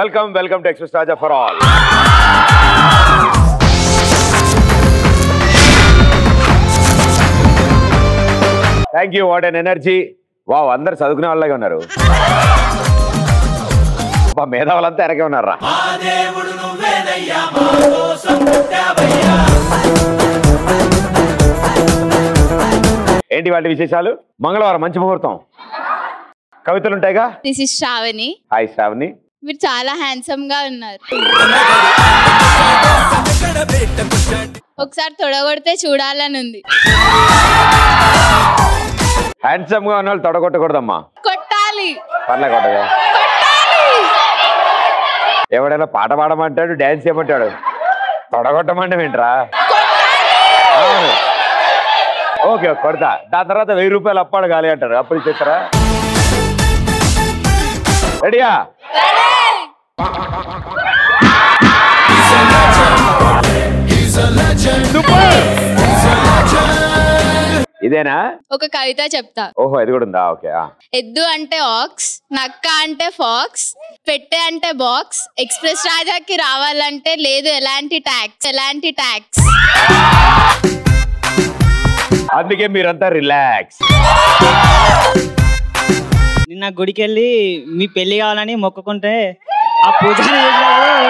Welcome to express Raja for all. Thank you. What N energy. Wow, అందరు చదువుకునే వాళ్ళగా ఉన్నారు. మేధావులంతా ఎరగే ఉన్నారా? ఏంటి వాటి విశేషాలు? మంగళవారం మంచి ముహూర్తం, కవితలు ఉంటాయిగా. This is Shravani. Hi Shravani. మీరు చాలా హ్యాండ్సమ్ గా ఉన్నారు. ఒకసారి తొడగొడితే చూడాలని ఉంది. హ్యాండ్సమ్ గా ఉన్న వాళ్ళు తొడగొట్టకూడదమ్మా. కొట్టాలి. పర్లే కొట్టగా. ఎవడైనా పాట పాడమంటాడు, డాన్స్ చేయమంటాడు, తొడగొట్టమంటే వింటరా? ఓకే కొడతా. దాని తర్వాత 1000 రూపాయలు అప్పాడు గాలి అంటారు, అప్పుడు ఇచ్చేస్తారా? రెడీయా? ఇదేనా? ఒక కవిత చెప్తా. ఓహో, ఇది కూడా ఉందా? ఓకే. ఎద్దు అంటే ఆక్స్, నక్క అంటే ఫాక్స్, పెట్టె అంటే బాక్స్, ఎక్స్‌ప్రెస్ రాజాకి రావాలంటే లేదు ఎలాంటి ట్యాక్స్. అందుకే మీరంతా రిలాక్స్. నిన్న గుడికి వెళ్ళి మీ పెళ్లి కావాలని మొక్కుకుంటే ఆ పూజారి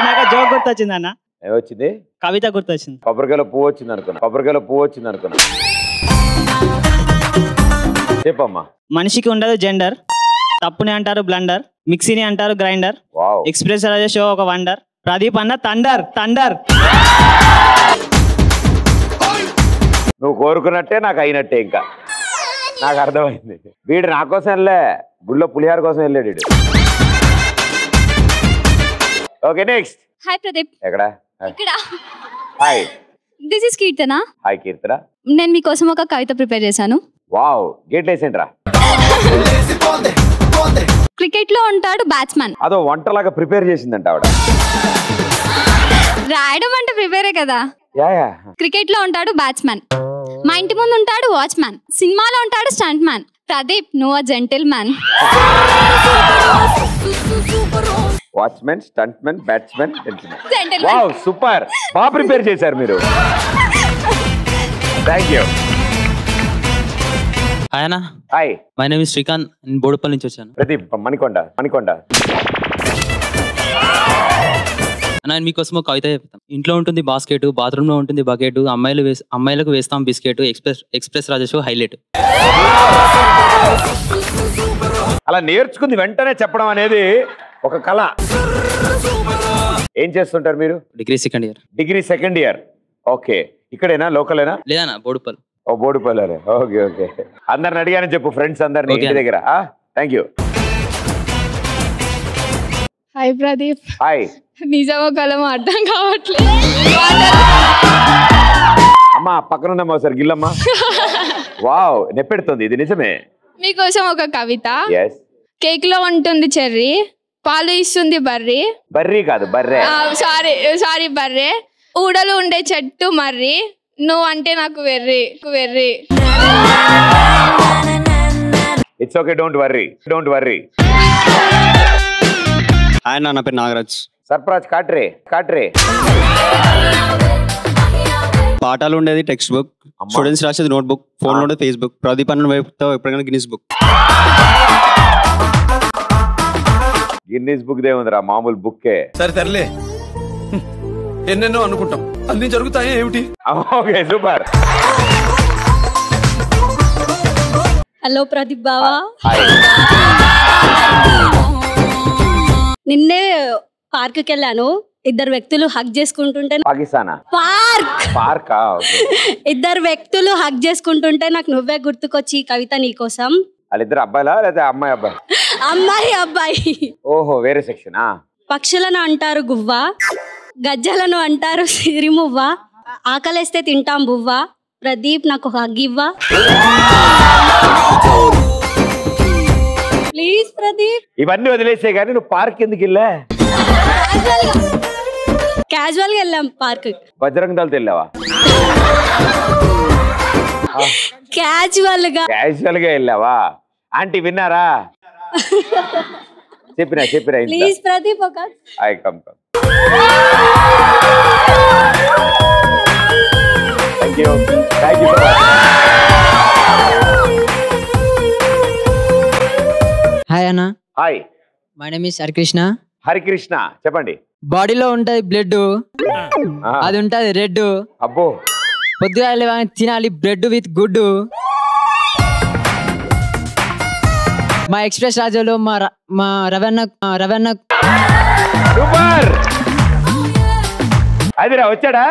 నాకు జోక్ గుర్తొచ్చింది అన్న. ఏమొచ్చింది? కవిత గుర్తొచ్చింది. కొబ్బరికాయలో పువ్వు వచ్చింది అనుకున్నా. చెప్పమ్మా. మనిషికి ఉండదు జెండర్, తప్పుని అంటారు బ్లండర్, మిక్సీని అంటారు గ్రైండర్, ఎక్స్‌ప్రెస్ రాజా షో ఒక వండర్, ప్రదీప్ అన్న థండర్. నువ్వు కోరుకున్నట్టే నాకు అయినట్టే. ఇంకా నాకు అర్థమైంది. వీడు నా కోసం వెళ్ళే, గుళ్ళో పులిహార కోసం వెళ్ళాడు వీడు. Okay next. హాయ్ ప్రదీప్. ఎక్కడ? ఇక్కడ. Hi. This is Keerthana. Hi Keerthana. నేను మీకోసం ఒక కవిత ప్రిపేర్ చేశాను. వావ్, గేట్ వేసేంట్రా. క్రికెట్ లో ఉంటాడు బ్యాట్స్మెన్. అదో వంటలాగా ప్రిపేర్ చేసిందంట ఆవిడ. రాయడం అంటే ప్రిపేరే కదా. క్రికెట్ లో ఉంటాడు బ్యాట్స్మెన్, మా ఇంటి ముందు ఉంటాడు వాచ్మ్యాన్, సినిమాలో ఉంటాడు స్టంట్ మ్యాన్. ప్రదీప్, నువ్వు gentleman. Watchmen, stuntman, batsmen, wow super. బాగా ప్రిపేర్ చేశారు మీరు. Thank you. హాయ్ అన్న. Hi. My name is Srikanth. నేను బోడుపల్లి నుంచి వచ్చాను. ప్రదీప్ మణికొండ. నేను మీకోసం ఒక కవిత చెప్తాను. ఇంట్లో ఉంటుంది బాస్కెట్, బాత్రూమ్ లో ఉంటుంది బకెట్, అమ్మాయిలకు వేస్తాం బిస్కెట్, ఎక్స్‌ప్రెస్ రాజా షో హైలైట్. అలా నేర్చుకుంది వెంటనే చెప్పడం అనేది ఒక కళ. ఏం చేస్తుంటారు మీరు? Degree second year. ఓకే. ఇక్కడేనా? లోకలేనా? లేదన్నా, బోడుపల్లి. ఓ బోడుపల్లి. ఓకే. అందరిని అడిగానని చెప్పు, ఫ్రెండ్స్ అందరిని ఇంటి దగ్గర. Thank you. Hi Pradeep. Hi. నిజమో కలమో అర్థం కావట్లేదు. అమ్మా పక్కనుందమ్మా ఒకసారి గిల్లమ్మా. వావ్, నెప్పెడుతుంది. ఇది నిజమే. మీకోసం ఒక కవిత. yes. కేక్ లో ఉంటుంది చెర్రీ, పాలు ఇస్తుంది బర్రీ కాదు బర్రె. సారీ బర్రె, ఊడలు ఉండే చెట్టు మర్రి, నువ్వు అంటే నాకు వెర్రి. It's okay, don't worry. Hi, నా పేరు నాగరాజ్. సర్ప్రాజ్ కాట్రే. పాఠాలు ఉండేది టెక్స్ట్ బుక్, స్టూడెంట్స్ రాసేది నోట్ బుక్, ఫోన్ ఉండేది ఫేస్బుక్, ప్రదీప్ అన్న వైపుతో ఎప్పటికైనా గిన్నిస్ బుక్ దేముందిరా, మామూలు బుక్కే. సరే తెరలే, ఎన్నెన్నో అనుకుంటాం, అన్ని జరుగుతాయి ఏమిటి? Okay super. హలో ప్రదీప్ బావా. నిన్నే పార్క్ కి వెళ్ళాను, ఇద్దరు వ్యక్తులు హగ్ చేసుకుంటుంటే పాకిస్తానా? పార్క్. ఇద్దరు వ్యక్తులు హగ్ చేసుకుంటుంటే నాకు నువ్వే గుర్తుకొచ్చి కవిత నీకోసం. వాళ్ళిద్దరు అబ్బాయిలా లేదా అమ్మాయి అబ్బాయి? ఓహో, వేరే సెక్షన్. పక్షులను అంటారు గువ్వ, గజ్జలను అంటారు సిరిమువ్వ, ఆకలేస్తే తింటాం బువ్వ, ప్రదీప్ నాకు హగ్ ఇవ్వా ప్లీజ్ ప్రదీప్. ఇవన్నీ వదిలేసే గానీ నువ్వు పార్క్ ఎందుకు వెళ్ళా? క్యాజువల్ గా వెళ్ళాం పార్క్. బజరంగ దళతో వెళ్ళావా? క్యాజువల్ గా వెళ్ళావా? ఆంటీ విన్నారా? చెప్పినా ప్లీజ్ ప్రదీప్ ఒక I come thank you so much. Hi అన్న, hi, my name is Harikrishna. Harikrishna చెప్పండి. బాడీలో ఉంటది బ్లడ్, అది ఉంటది రెడ్. అబ్బో, పొద్దుగా తినాలి బ్రెడ్ విత్ గుడ్డు. మా ఎక్స్ప్రెస్ రాజులో మా రవణ సూపర్. అదిరా వచ్చాడా?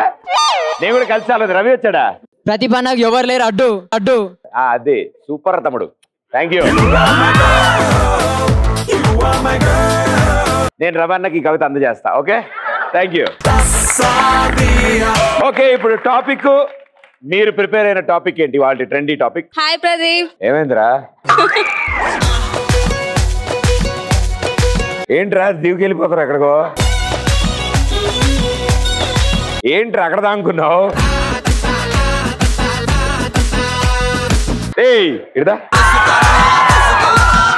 నేను కూడా కలిసి రాలేదు. రవి వచ్చాడా? ప్రతి పండగ ఎవరు లేరు అడ్డు అడ్డు. అదే సూపర్ తమ్ముడు, థ్యాంక్ యూ. నేను రవణకి కవిత అందజేస్తా. Okay, thank you. ఓకే, ఇప్పుడు టాపిక్, మీరు ప్రిపేర్ అయిన టాపిక్ ఏంటి? వాళ్ళ ట్రెండీ టాపిక్. హాయ్ ప్రదీప్. ఏమైందిరా? ఏంట్రా దిగుకి వెళ్ళిపోతారు ఎక్కడికో? ఏంట్రా అక్కడ దానుకున్నావు? ఇడదా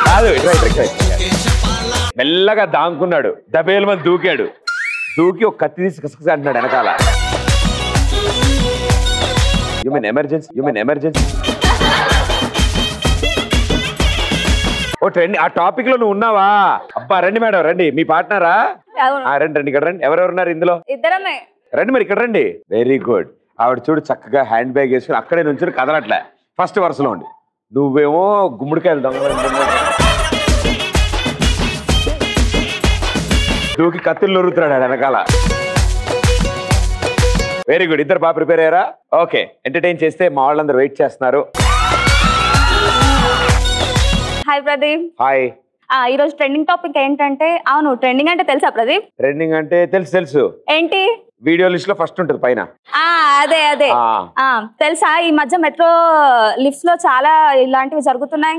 కాదు, మెల్లగా దాంకున్నాడు. దబేలు మంది దూకాడు. దూకి ఒక కత్తి తీసి కసకస అంటున్నాడు వెనకాల. ఎమర్జెన్సీ. ఓ ట్రెండ్ ఆ టాపిక్ లో నువ్వు ఉన్నావా? అబ్బా రండి మేడం, రండి. మీ పార్ట్నరా? రండి ఇక్కడ రండి. ఎవరెవరున్నారు ఇందులో? ఇద్దరమే. రండి మరి ఇక్కడ రండి. Very good. ఆవిడ చూడు చక్కగా హ్యాండ్ బ్యాగ్ వేసుకుని అక్కడే నుంచి కదలట్లే, ఫస్ట్ వరుసలో ఉండి. నువ్వేమో గుమ్మడికాయలు దూకి కత్తులు నొరుతున్నాడు వెనకాల. వెరీ గుడ్, ఇద్దరు బాగా ప్రిపేర్ అయ్యారా? ఓకే, ఎంటర్టైన్ చేస్తే మా వాళ్ళందరూ వెయిట్ చేస్తున్నారు. హాయ్ ప్రదీప్. హాయ్. ఈ రోజు ట్రెండింగ్ టాపిక్ ఏంటంటే, అవును ట్రెండింగ్ అంటే తెలుసా ప్రదీప్? ట్రెండింగ్ అంటే తెలుసు. ఏంటి? వీడియో లిస్ట్ లో ఫస్ట్ ఉంటుంది పైన. అదే తెలుసా? ఈ మధ్య మెట్రో లిఫ్ట్స్ లో చాలా ఇలాంటివి జరుగుతున్నాయి,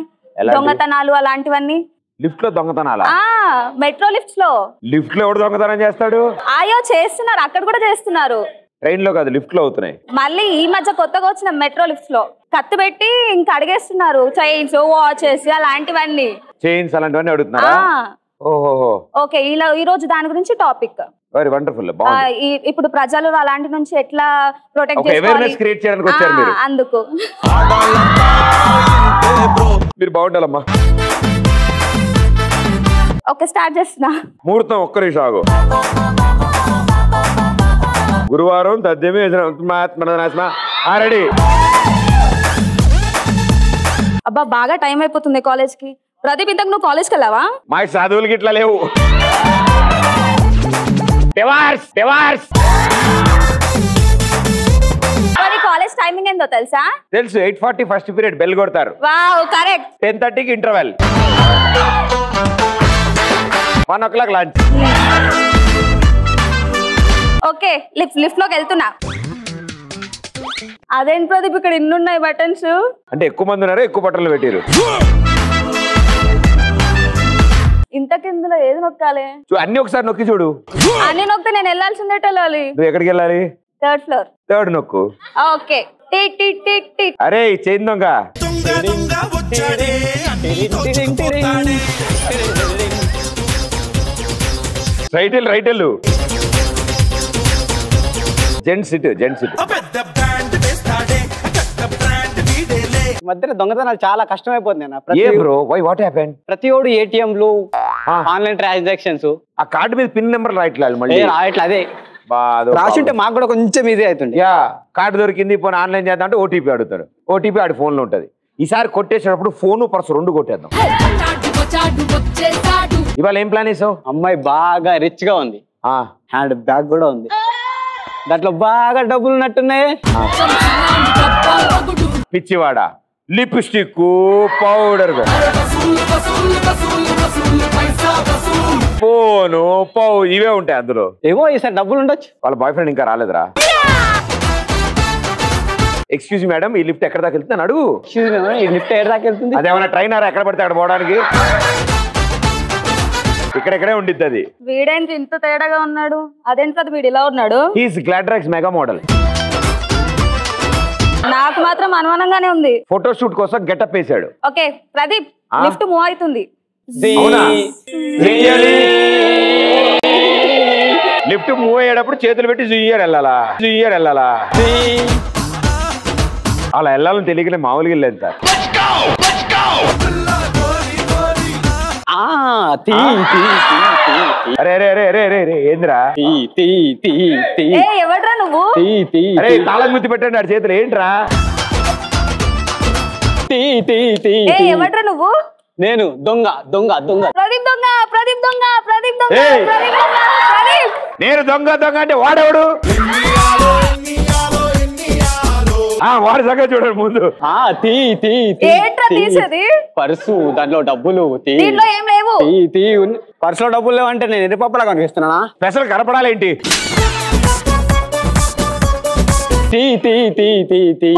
దొంగతనాలు అలాంటివన్నీ. లిఫ్ట్ లో దొంగతనాలా? మెట్రో లిఫ్ట్స్ లో. లిఫ్ట్ లో ఎవడు దొంగతనం చేస్తాడు? ఆయో చేస్తున్నారు, అక్కడ కూడా చేస్తున్నారు. ట్రైన్ లో కాదు, లిఫ్ట్ లో అవుతున్నాయి. మళ్ళీ ఈ మధ్య కొత్తగా వచ్చిన మెట్రో లిఫ్ట్స్ లో కత్తి పెట్టి ఇంకా అడిగేస్తున్నారు. చైన్స్, వాచెస్ అలాంటివన్నీ. చైన్స్ అలాంటివన్నీ అడుగుతున్నారా? ఓహో. ఓకే, ఈ రోజు దాని గురించి టాపిక్. Very wonderful. ఇప్పుడు ప్రజలు అలాంటి నుంచి ఎట్లా ప్రొటెక్ట్ అవేర్నెస్ క్రియేట్ చేయడానికి వచ్చారు మీరు. అందుకు మీరు బాగుండాలమ్మా. ఓకే, స్టార్ట్ చేస్తున్నా. ముహూర్తం ఒక్క నిమిషం ఆగు. గురువారం తద్దేమి రెడీ. అబ్బా బాగా టైం అయిపోతుంది కాలేజ్ కి. ప్రదీప్, ఇంతకు నువ్వు కాలేజ్కి వెళ్ళావా? మా చదువులకి ఇట్లా లేవు. కాలేజ్ టైమింగ్ ఏందో తెలుసా? తెలుసు. 8:40 ఫస్ట్ పీరియడ్ బెల్ కొడతారు. Wow, correct. 10:30కి interval, 1 o'clock lunch. Okay, lift లోకి వెళ్తున్నా. అదేంటి ప్రదీప్ ఇక్కడ ఇన్ని ఉన్నాయి బటన్స్? అంటే ఎక్కువ మంది ఉన్నారు, ఎక్కువ బటన్లు పెట్టారు. ఇంత కిందలో ఏది నొక్కాలి? అన్ని ఒకసారి నొక్కి చూడు. అన్ని నొక్కితే నేను వెళ్ళాల్సిందే. వెళ్ళాలి. నువ్వు ఎక్కడికి వెళ్ళాలి? 3rd floor. 3rd నొక్కు. ఓకే. అరే చైన్ దొంగ. రైట్ వెళ్ళు. Gents SIT. మధ్యలో దొంగతనాలు చాలా కష్టం అయిపోతుంది. ప్రతి ఒడు ఏటీఎంలు, ఆన్లైన్ ట్రాన్సాక్షన్స్. ఆ కార్డు మీద పిన్ నెంబర్ రాయట్లేదు మళ్ళీ. అదే రాసుంటే మాకు కూడా కొంచెం ఈజీ అవుతుంది. కార్డు దొరికింది, పోనీ ఆన్లైన్ చేద్దాం అంటే ఓటీపీ అడుగుతాడు. ఓటీపీ ఆడి ఫోన్ లో ఉంటది. ఈసారి కొట్టేసేటప్పుడు ఫోన్ పర్సు 2 కొట్టేద్దాం. ఇవాళ ఏం ప్లాన్ చేసావు? అమ్మాయి బాగా రిచ్ గా ఉంది, హ్యాండ్ బ్యాగ్ కూడా ఉంది, దాంట్లో బాగా డబ్బులు ఉన్నట్టున్నాయి. పిచ్చివాడా, లిప్స్టిక్, పౌడర్, ఫోను, ఇవే ఉంటాయి అందులో. ఏమో ఈసారి డబ్బులు ఉండొచ్చు. వాళ్ళ బాయ్ ఫ్రెండ్ ఇంకా రాలేదురా. ఎక్స్క్యూజ్ మేడం, ఈ లిఫ్ట్ ఎక్కడ దాకా వెళ్తుంది అడుగు. ఈ లిఫ్ట్ ఎక్కడ దాకా వెళ్తుంది? అదేమన్నా ట్రైనర్ ఎక్కడ పడితే అక్కడ పోవడానికి? ఇక్కడెక్కడే ఉండిద్ది అది. వీడేంటి ఇంత తేడాగా ఉన్నాడు? అదేంటి వీడు ఇలా ఉన్నాడు? He's Gladrags mega model. నాకు మాత్రం అనుమానంగానే ఉంది. ఫోటో షూట్ కోసం గెటప్ వేసాడు. ఓకే ప్రదీప్, లిఫ్ట్ మూవ్ అవుతుంది. అవునా? లిఫ్ట్ మూవ్ అయ్యేటప్పుడు చేతులు పెట్టి జుయ్యారు వెళ్ళాలా అలా వెళ్ళాలని తెలియకనే మామూలుగా వెళ్ళలేదు సార్. అరే అరే అరే అరే అరే ఏంద్రా ఎవడ్రా నువ్వు? అరే తాళం గుర్తు పెట్టండి ఆడి చేతులు. ఏంట్రా ఎవడ్రా నువ్వు? నేను దొంగ దొంగ దొంగ ప్రదీప్ దొంగ ప్రదీప్ దొంగ ప్రదీప్ దొంగ ఏయ్! ప్రదీప్ దొంగ ప్రదీప్. నేను దొంగ అంటే వాడెవడు? వాడి సంగతి చూడండి ముందు. ఏంట్రా తీసేది? పర్సు దాంట్లో డబ్బులు దీంట్లో ఏం లేవు. పర్సులో డబ్బులు లేవంటే నేను ఎర్రిపప్పులా కనిపిస్తున్నానా? స్పెషల్ కనపడాలేంటి?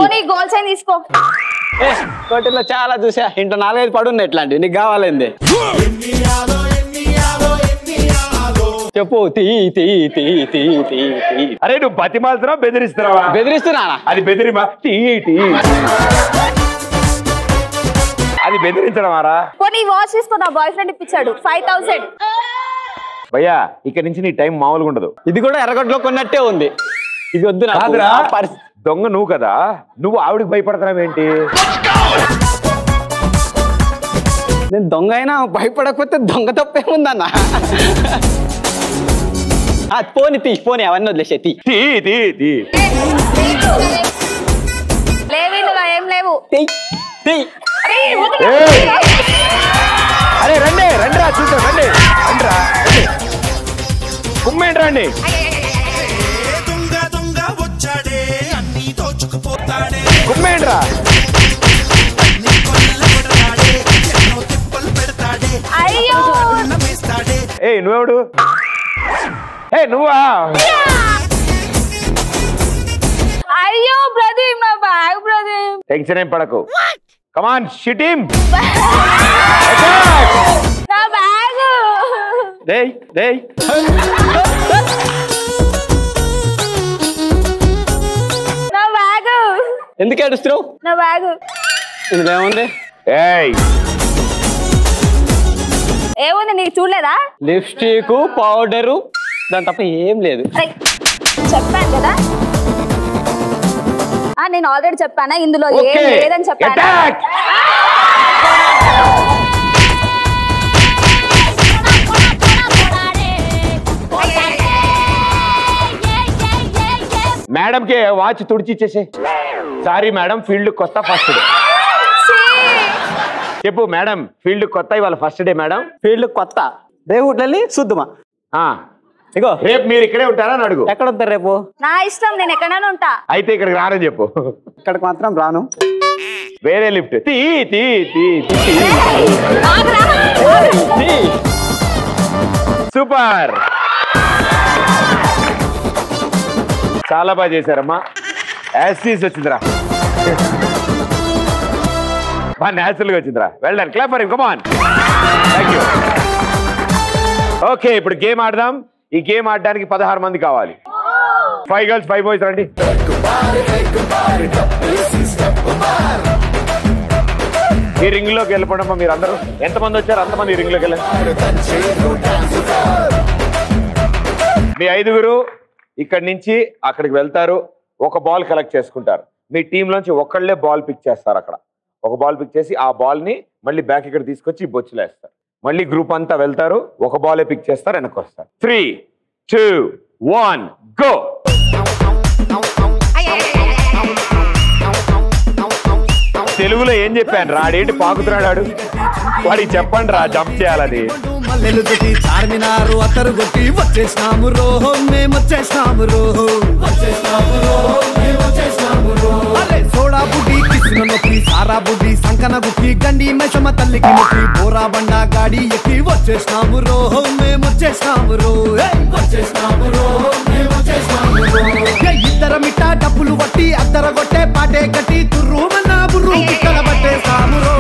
పోనీ గోల్డ్ చైన్ తీసుకో. కోటిలో చాలా చూసా, ఇంట్లో 4-5 పడున్నాయి ఇట్లాంటివి. నీకు కావాలండి చెప్పు. అరే నువ్వు బతిమాలుతున్నావా బెదిరిస్తున్నావా? బెదిరిస్తున్నా. అది బెదిరిమా? అది బెదిరించడమారా? పోనీ వాచ్ తీసుకో, నా బాయ్ ఫ్రెండ్ ఇప్పించాడు 5000. భయ్యా ఇక్కడ నుంచి నీ టైం మామూలుగా ఉండదు. ఇది కూడా ఎర్రగడ్డలో కొన్నట్టే ఉంది. ఇది వద్దు కాదురా, దొంగ నువ్వు కదా, నువ్వు ఆవిడికి భయపడతావేంటి? నేను దొంగ అయినా భయపడకపోతే దొంగ తప్పేముందన్న. పోనీ అవన్నీ వదిలేసే లేవు ఇందులో ఏం లేవు. అరే రండి రా చూద్దాం. రండిరా కుమ్మేంటి రండి. కుమ్మేంట్రా అయ్యో నువ్వెవడు? నువ్వా? అయ్యో ప్రదీప్ నా బ్యాగ్. ప్రదీప్ టెన్షన్ ఏం పడకు. Come on shit him. నా బ్యాగ్. నా బ్యాగ్. ఎందుకు ఏడుస్తున్నావు? నా బ్యాగ్. ఇందులో ఏముంది? ఏముంది నీకు చూడలేదా? లిప్స్టిక్ పౌడరు దాని తప్ప ఏం లేదు. చెప్పాను కదా, నేను ఆల్రెడీ చెప్పానా ఇందులో ఏం లేదని చెప్పాను. మేడం కి వాచ్ తుడిచి ఇచ్చేసే. సారీ మేడం, ఫీల్డ్ కొత్త ఫస్ట్ డే. చెప్పు మేడం, ఫీల్డ్ కొత్త, ఇవాళ ఫస్ట్ డే మేడం. ఫీల్డ్ కొత్త, రేపు చూద్దామా? ఇగో రేపు మీరు ఇక్కడే ఉంటారా అని అడుగు. ఎక్కడ ఉంటారు రేపు? నా ఇష్టం, నేను ఎక్కడైనా ఉంటా. అయితే ఇక్కడికి రానని చెప్పు. ఇక్కడికి మాత్రం రాను. వేరే లిఫ్ట్. సూపర్, చాలా బాగా చేశారమ్మా. యాసిస్ వచ్చిందిరా, బాగా న్యాచురల్ గా వచ్చిందిరా. Well done, clap for him, come on. Thank you. Okay, ఇప్పుడు గేమ్ ఆడదాం. ఈ గేమ్ ఆడడానికి 16 మంది కావాలి. 5 గర్ల్స్ 5 బాయ్స్ రండి. ఈ రింగ్ లోకి వెళ్ళిపోవడమ్మా. మీరు అందరూ ఎంతమంది వచ్చారు అంతమంది ఈ రింగ్ లోకి వెళ్ళండి. మీ 5గురు ఇక్కడి నుంచి అక్కడికి వెళ్తారు. ఒక బాల్ కలెక్ట్ చేసుకుంటారు. మీ టీంలోంచి ఒకళ్ళే బాల్ పిక్ చేస్తారు. అక్కడ ఒక బాల్ పిక్ చేసి ఆ బాల్ ని మళ్ళీ బ్యాక్ ఇక్కడ తీసుకొచ్చి బొచ్చులో వేస్తారు. మళ్ళీ గ్రూప్ అంతా వెళ్తారు, ఒక బాలే పిక్ చేస్తారు, వెనక్కి వస్తారు. 3, 2, 1 గో. తెలుగులో ఏం చెప్పాను రా? ఆడేంటి పాకుతున్నాడు? వాడికి చెప్పండి రా, జంప్ చేయాలని. చార్మినారు అతరు కొట్టి వచ్చేసినాము రో, మేము వచ్చేసినాము రో. సోడా బుడ్డి కిసిన నొప్పి, సారా బుడ్డి సంకన గుప్పి, గండి మైసమ్మ తల్లికి నొప్పి, బోరా బండ గాడి ఎక్కి వచ్చేసినాము రో, మేము వచ్చేసినాము రో. ఇద్దరమిట్ట డబ్బులు పట్టి అద్దర కొట్టే పాటే కట్టి తుర్రు మన్నా బుర్రు పిక్కల పట్టేసాము రో.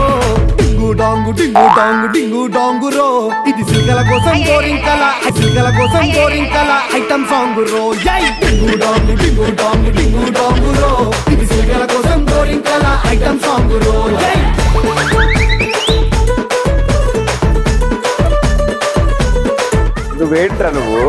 డింగు డాంగు డింగు డాంగు డింగు డాంగు రో. ఇది సిల్కల కోసం గోరింకల, సిల్కల కోసం గోరింకల ఐటమ్ సాంగ్ రో. డింగు డాంగు డింగు డాంగు డింగు డాంగు రో. ఇది సిల్కల కోసం గోరింకల ఐటమ్ సాంగ్ రో. నువ్వేంట్రా నువ్వు?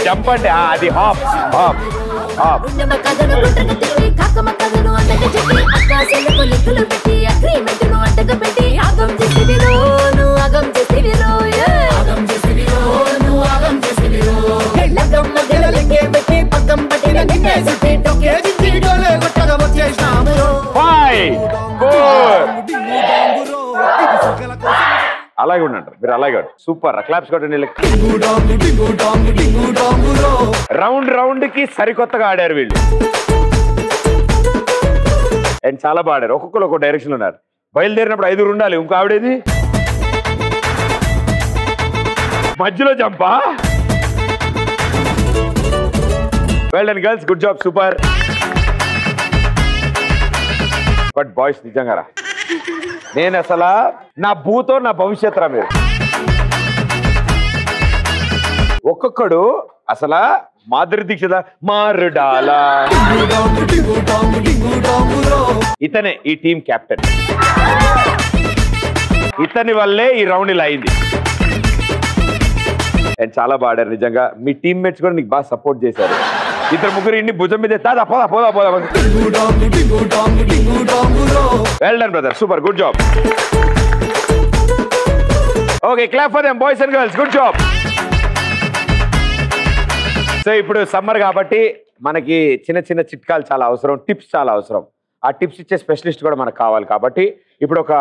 జంపండి, అది హాప్ హాప్ హాప్. అలాగే ఉండండి మీరు, అలాగే సూపర్. క్లాప్స్ కొట్టండి. రౌండ్ రౌండ్ కి సరికొత్తగా ఆడారు వీళ్ళు అండ్ చాలా బాగా ఆడారు. ఒక్కొక్కరు ఒక డైరెక్షన్ ఉన్నారు. బయలుదేరినప్పుడు 5 ఉండాలి. ఇంకో ఆవిడేది మధ్యలో Zampa. Well done girls, good job, super. But boys నిజంగా రా, నేను అసలు నా భూతో నా భవిష్యత్ రా మీరు. ఒక్కొక్కడు అసలు మాధురి దీక్షిత మారుడాలా. ఇతనే ఈ టీం కెప్టెన్. ఇతని వల్లే ఈ రౌండ్ ఇలా అయింది. అండ్ చాలా బాగా ఆడారు నిజంగా. మీ టీమ్మేట్స్ కూడా నీకు బాగా సపోర్ట్ చేశారు. ఇద్దరు ముగ్గురు ఇన్ని భుజం మీద పోదా పోదా పోదా పోదా. Well done brother, super, good job. Okay, clap for them boys and girls, good job. So ఇప్పుడు సమ్మర్ కాబట్టి మనకి చిన్న చిన్న చిట్కాలు చాలా అవసరం, టిప్స్ చాలా అవసరం. ఆ టిప్స్ ఇచ్చే స్పెషలిస్ట్ కూడా మనకు కావాలి. కాబట్టి ఇప్పుడు ఒక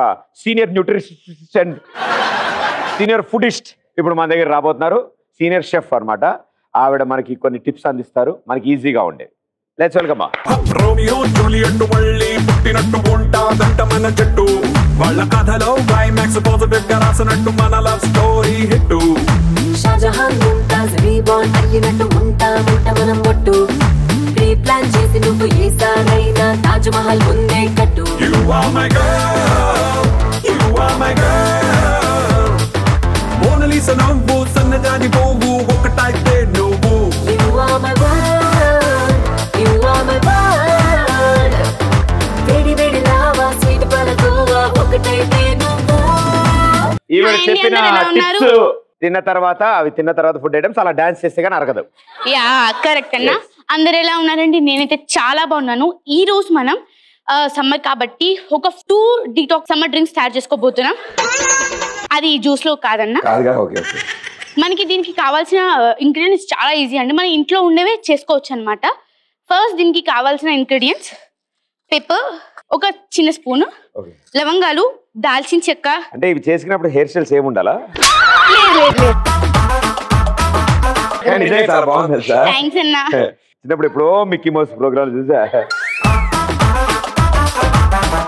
సీనియర్ న్యూట్రిషనిస్ట్ అండ్ సీనియర్ ఫుడిస్ట్ ఇప్పుడు మన దగ్గర రాబోతున్నారు. సీనియర్ షెఫ్ అన్నమాట. ఆవిడ మనకి కొన్ని టిప్స్ అందిస్తారు, మనకి ఈజీగా ఉండే. Let's welcome. రోమియో జూలియట్ మళ్ళీ పుట్టినట్టు ఉంటాదంట మన జట్టు. వాళ్ళ కథలో క్లైమాక్స్ పాజిటివ్ గా రాసినట్టు మన love story hit. Shahjahan Mumtaz reborn అయ్యినట్టు ఉంటాముంట మనం ఒట్టు. ప్రీ ప్లాన్ చేసి నువ్వు ఈసారైనా తాజ్ మహల్ ముందే కట్టు. You are my girl, you are my girl. మోనలీసా నవ్వు సన్నజాజి పువ్వు ఒకటైతే నువ్వు. You are my world, you are my world. వేడి వేడి లావా స్వీట్ పలకువా ఒకటైతే నువ్వు. ఈవిడ చెప్పిన టిప్స్ తిన్న తర్వాత ఫుడ్ ఐటమ్స్ అలా డాన్స్ చేస్తే కానీ అరగదు. యా కరెక్ట్ అన్న. అందరు ఎలా ఉన్నారండి? నేనైతే చాలా బాగున్నాను. ఈ రోజు మనం సమ్మర్ కాబట్టి ఒక 2 డీటాక్స్ సమ్మర్ డ్రింక్స్ తయారు చేసుకోబోతున్నాం. అది జ్యూస్ లో కాదన్నా. మనకి దీనికి కావాల్సిన ఇంగ్రీడియంట్స్ చాలా ఈజీ అండి. మన ఇంట్లో ఉండేవే చేసుకోవచ్చు అనమాట. ఫస్ట్ దీనికి కావాల్సిన ఇంగ్రీడియంట్స్ పెప్పర్, ఒక చిన్న స్పూన్, లవంగాలు, దాల్చిన చెక్క. అంటే ఇవి చేసుకున్నప్పుడు హెయిర్ స్టైల్స్ ఏమి ఉండాలా? థ్యాంక్స్ అన్న. చిన్నప్పుడు ఎప్పుడో మిక్కీ మౌస్ ప్రోగ్రామ్ చూసా.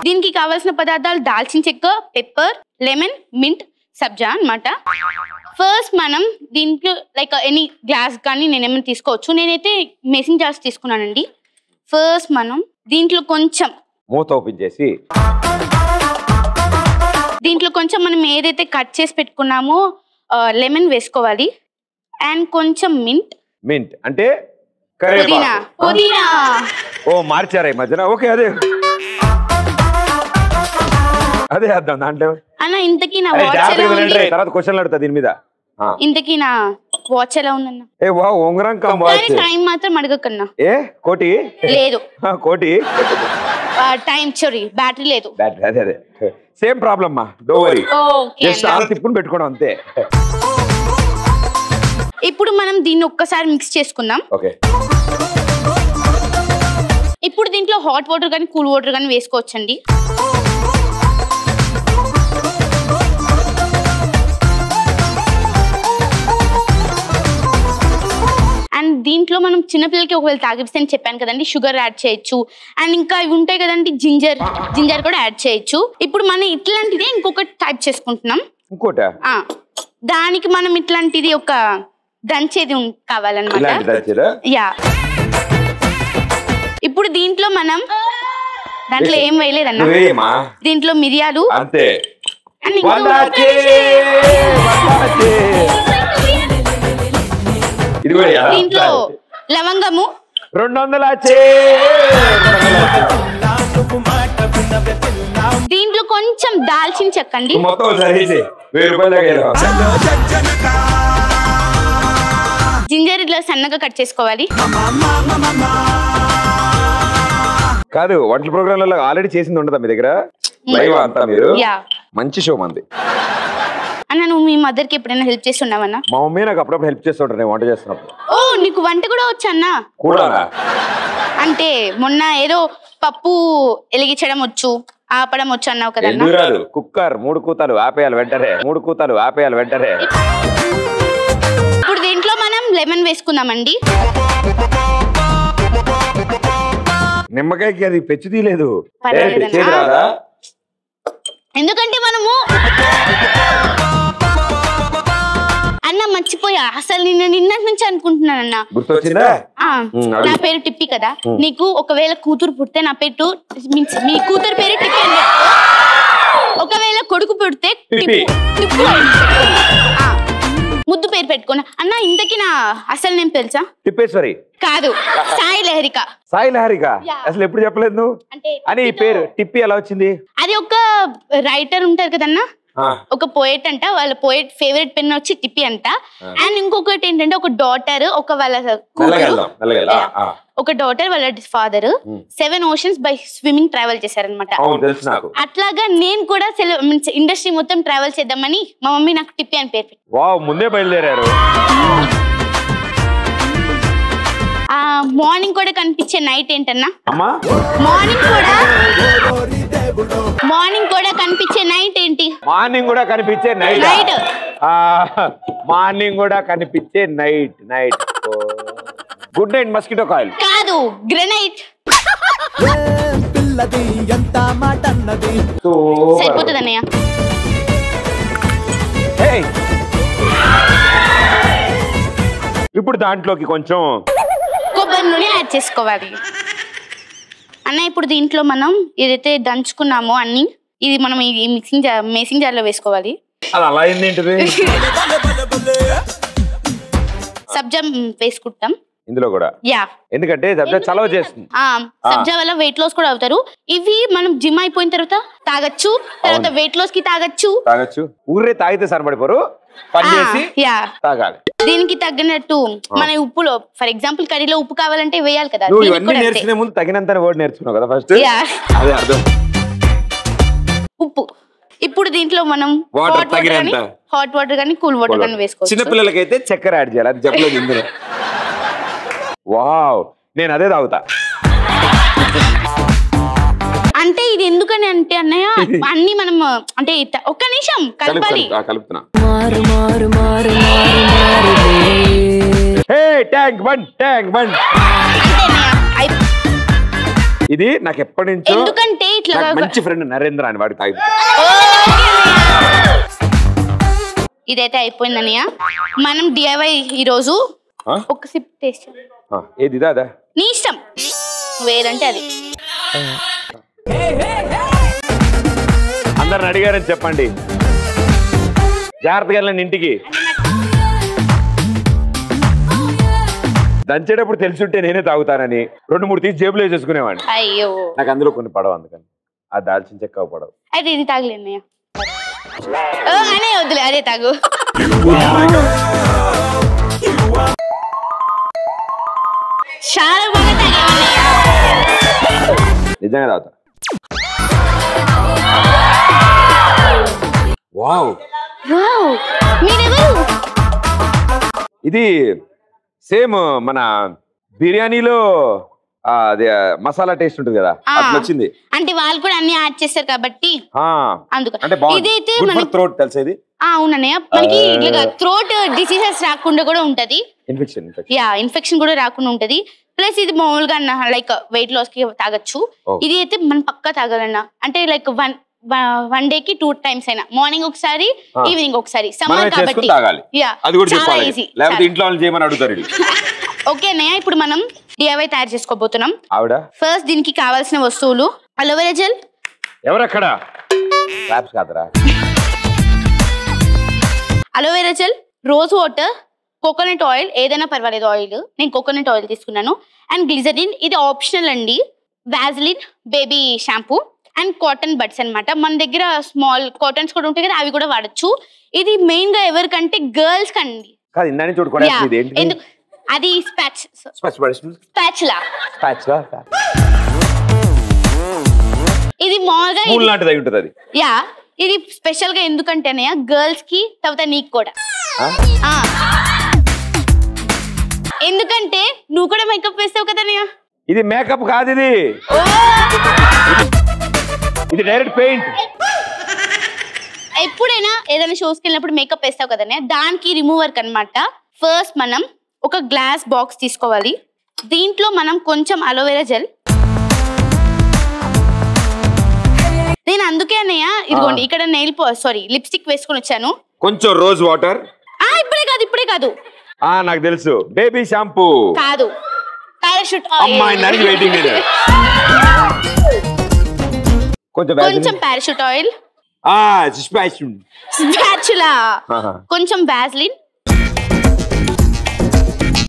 దీనికి కావాల్సిన పదార్థాలు దాల్చిన చెక్క, పెప్పర్, లెమన్, మింట్, సబ్జా అన్నమాట. ఫస్ట్ మనం దీంట్లో లైక్ ఎనీ గ్లాస్ కానీ నేనేమైనా తీసుకోవచ్చు. నేనైతే మేసింగ్ జార్స్ తీసుకున్నానండి. ఫస్ట్ మనం దీంట్లో కొంచెం మూత ఓపెన్ చేసి దీంట్లో కొంచెం మనం ఏదైతే కట్ చేసి పెట్టుకున్నామో లెమన్ వేసుకోవాలి. అండ్ కొంచెం మింట్ అంటే పుదీనా. ఓ మార్చారా ఈ మధ్యన? ఓకే, అదే అర్థం దాంట్లో. అన్న ఇంతకీ నా వాచ్ ఎలా ఉంది? తర్వాత క్వశ్చన్లు అడుగుతా దీని మీద. ఇంతకీ నా వాచ్ ఎలా ఉందన్న? ఏ వా, ఉంగరం కమ్ వాచ్. టైం మాత్రం అడగకన్నా. ఏ కోటి లేదు, కోటి టైం సారీ బ్యాటరీ లేదు. అదే అదే సేమ్ ప్రాబ్లమ్ మా, డోంట్ వరీ. జస్ట్ ఆన్ తిప్పుకొని పెట్టుకోవడం అంతే. ఇప్పుడు మనం దీన్ని ఒక్కసారి మిక్స్ చేసుకుందాం. ఓకే. ఇప్పుడు దీంట్లో హాట్ వాటర్ కానీ కూల్ వాటర్ కానీ వేసుకోవచ్చండి. అండ్ దీంట్లో మనం చిన్నపిల్లలకి ఒకవేళ తాగిపిస్తే అని చెప్పాను కదండి, షుగర్ యాడ్ చేయొచ్చు. అండ్ ఇంకా ఇవి ఉంటాయి కదండి జింజర్ కూడా యాడ్ చేయొచ్చు. ఇప్పుడు మనం ఇట్లాంటిదే ఇంకొకటి టైప్ చేసుకుంటున్నాం. ఇంకోట దానికి మనం ఇట్లాంటిది ఒక దంచేది కావాలన్నమాట. యా మనం దాంట్లో ఏం వేయలేదన్న. నువ్వేమా? దీంట్లో మిరియాలు అంతే. and ఇంకో ఇది కూడా యా? దీంట్లో లవంగము 200 దీంట్లో కొంచెం దాల్చిన చెక్కండి. మొత్తం సరేసి 1000 రూపాయలు దాకా. జింజర్ ఇట్లా సన్నగా కట్ చేసుకోవాలి. కాదు వంటల ప్రోగ్రాంలలో ఆల్రెడీ చేసింది ఉండదా మీ దగ్గర? లైవ్ అంతా మీరు? యా. మంచి షో మంది. అన్న నువ్వు మీ మదర్ కి ఎప్పుడైనా హెల్ప్ చేస్తున్నావన్నా? మా మమ్మీ నాకు అప్పుడప్పుడు హెల్ప్ చేస్తుంటారు నేను వంట చేస్తున్నప్పుడు. ఓ నీకు వంట కూడా వచ్చన్నా? కూడా అంటే మొన్న ఏదో పప్పు ఎలిగించడం వచ్చు, ఆపడం వచ్చు అన్నావు కదా. ఎందుకు రాదు? కుక్కర్ 3 కూతలు ఆపేయాలి వెంటనే. 3 కూతలు ఆపేయాలి వెంటనే. ఇప్పుడు దీంట్లో మనం లెమన్ వేసుకుందామండి. నిమ్మకాయకి అది పెచ్చు తీయలేదు. పర్వాలేదన్నా. ఎందుకంటే మనము అన్న మర్చిపోయా, అసలు నిన్నటి నుంచి అనుకుంటున్నానన్న. గుర్తొచ్చిందా? నా పేరు టిప్పి కదా, నీకు ఒకవేళ కూతురు పుడితే నా పేరు మీ కూతురు పేరు టిప్పి అని పెట్టుకో. ఒకవేళ కొడుకు పుడితే టిప్పు ముద్దు పేరు పెట్టుకున్నా అన్న. ఇంతకీ నా అసలు నేను తెలుసా? తిప్పేశ్వరి కాదు, సాయి లహరిక. సాయి లహరిక అసలు ఎప్పుడు చెప్పలేదు నువ్వు అని. ఈ పేరు టిప్పి ఎలా వచ్చింది? అది ఒక రైటర్ ఉంటారు కదన్నా, ఒక పోయెట్ అంట, వాళ్ళ పోయెట్ ఫేవరెట్ పెన్ వచ్చి టిప్పి అంట. అండ్ ఇంకొకటి ఏంటంటే ఒక డాటర్, ఒక వాళ్ళ ఒక డాటర్ వాళ్ళ father 7 oceans by swimming travel చేశారనమాట. అట్లాగా నేను కూడా ఇండస్ట్రీ మొత్తం ట్రావెల్ చేద్దామని మా మమ్మీ నాకు టిప్పి అని పేరు పెట్టి. వావ్, ముందే బయలుదేరారు. మార్నింగ్ కూడా కనిపించే నైట్ ఏంటన్నా? మార్నింగ్ కూడా కనిపించే నైట్ ఏంటి? మార్నింగ్ కూడా కనిపించే నైట్. నైట్ మార్నింగ్ కూడా కనిపించే night. Night good night mosquito coil కాదు, గ్రెనైట్. సరిపోతుంది అన్నయ్య. ఇప్పుడు దాంట్లోకి కొంచెం కొబ్బరి నూనె యాడ్ చేసుకోవాలి అన్న. ఇప్పుడు దీంట్లో మనం ఏదైతే దంచుకున్నామో అన్ని, ఇది మనం ఈ మేసింగ్ జార్ లో వేసుకోవాలి. అలా ఏంటంటే సబ్జా వేసుకుంటాం ఇందులో కూడా. యా, ఎందుకంటే సబ్జా చలవ చేస్తుంది. సబ్జా వల్ల వెయిట్ లాస్ కూడా అవుతారు. ఇవి మనం జిమ్ అయిపోయిన తర్వాత తాగొచ్చు, తర్వాత వెయిట్ లాస్ కి తాగొచ్చు. ఊరే తాగితే సరిపడిపోరు, పని చేసి తాగాలి. దీనికి తగ్గినట్టు మన ఉప్పులో, ఫర్ ఎగ్జాంపుల్ కర్రీలో ఉప్పు కావాలంటే వేయాలి కదా. నువ్వు ఇవన్నీ నేర్చుకునే ముందు తగినంత వర్డ్ నేర్చుకున్నావు కదా ఫస్ట్. అదే అర్థం. ఉప్పు. ఇప్పుడు దీంట్లో మనం వాటర్ తగినంత, హాట్ వాటర్ కానీ కూల్ వాటర్ కానీ వేసుకోవచ్చు. చిన్న పిల్లలకైతే చక్కెర యాడ్ చేయాలి, అది చెప్పలేదు ఇందులో. వావ్, నేను అదే తాగుతా. అంటే ఇది ఎందుకని అంటే అన్నయ్య, అన్ని మనం అంటే ఒక్క నిమిషం కలపాలి. కలుపుతున్నా. ట్యాంక్ బండ్, ట్యాంక్ బండ్. ఇది నాకు ఎప్పటి నుంచో, ఎందుకంటే ఇట్లా మంచి ఫ్రెండ్ నరేంద్ర అని వాడు తాగి. ఇదైతే అయిపోయింది అన్నయ్య. మనం డిఐవై ఈ రోజు ఒక సిప్ టేస్ట్. ఏది ఇదా? నీ ఇష్టం, వేదంటే అది. అందరిని అడిగారని చెప్పండి, జాగ్రత్తగా వెళ్ళండి ఇంటికి. దంచేటప్పుడు తెలిసింటే నేనే తాగుతానని 2-3 తీసి జేబులో వేసేసుకునేవాడిని. అయ్యో, నాకు అందులో కొన్ని పడవు, అందుకని ఆ దాల్చిన చెక్క పడవు. అయితే ఇది తాగలే అన్నయ్య. అనే వద్దులే, అదే తాగు. చాలా బాగా తాగేవన్నయ్య. నిజంగా తాగుతా. వావ్, మీరెవరు? ఇది సేమ్ మన బిర్యానీలో అదే మసాలా టేస్ట్ ఉంటుంది కదా, అట్లా వచ్చింది. అంటే వాళ్ళు కూడా అన్ని యాడ్ చేస్తారు కాబట్టి అందుకని. అంటే ఇదైతే థ్రోట్ తెలిసేది. అవునన్నయ్య, మనకి ఇట్లా థ్రోట్ డిసీజెస్ రాకుండా కూడా ఉంటది. ఇన్ఫెక్షన్ కూడా రాకుండా ఉంటది. ప్లస్ ఇది మామూలుగా లైక్ వెయిట్ లాస్ కి తాగొచ్చు. ఇది అయితే మనం పక్కా తాగాలన్నా. అంటే లైక్ వన్ డే కి 2 times అయినా, మార్నింగ్ ఒకసారి, ఈవినింగ్ ఒకసారి. సమ్మర్ కాబట్టి చాలా ఈజీ. ఇంట్లో చేయమని అడుగుతారు. ఓకే అన్నయ్య, ఇప్పుడు మనం DIY తయారు చేసుకోబోతున్నాం. ఆవిడ ఫస్ట్ దీనికి కావాల్సిన వస్తువులు అలోవెరా జెల్. ఎవరక్కడ? క్లాప్స్ కాదురా. Aloe vera gel, rose water, coconut oil, ఏదైనా పర్వాలేదు ఆయిల్. నేను కోకోనట్ ఆయిల్ తీసుకున్నాను. అండ్ గ్లిజరిన్, ఇది ఆప్షనల్ అండి. Vaseline, baby shampoo and cotton buds అన్నమాట. మన దగ్గర స్మాల్ కాటన్స్ కూడా ఉంటాయి కదా, అవి కూడా వాడచ్చు. ఇది మెయిన్ గా ఎవరికంటే గర్ల్స్ కండి. అది స్పాచులా. ఇది మామూలుగా యా, ఇది స్పెషల్ గా ఎందుకంటే గర్ల్స్ కి తర్వాత నీకు కూడా. ఎందుకంటే నువ్వు కూడా మేకప్ వేస్తావు కదా. ఇది మేకప్ కాదు, ఇది డైరెక్ట్ పెయింట్. ఎప్పుడైనా ఏదైనా షోస్కి వెళ్ళినప్పుడు మేకప్ వేస్తావు కదా, దానికి రిమూవర్ అన్నమాట. ఫస్ట్ మనం ఒక గ్లాస్ బాక్స్ తీసుకోవాలి. దీంట్లో మనం కొంచెం అలోవెరా జెల్, నేను అందుకే అన్నయ్య ఇదిగోండి ఇక్కడ లిప్స్టిక్ వేసుకుని వచ్చాను. కొంచెం రోజ్ వాటర్. ఇప్పుడే కాదు నాకు తెలుసు, బేబీ షాంపూ కాదు, పారాషూట్ కొంచెం పారాషూట్ ఆయిల్, స్పాచులా, కొంచెం వాజలిన్.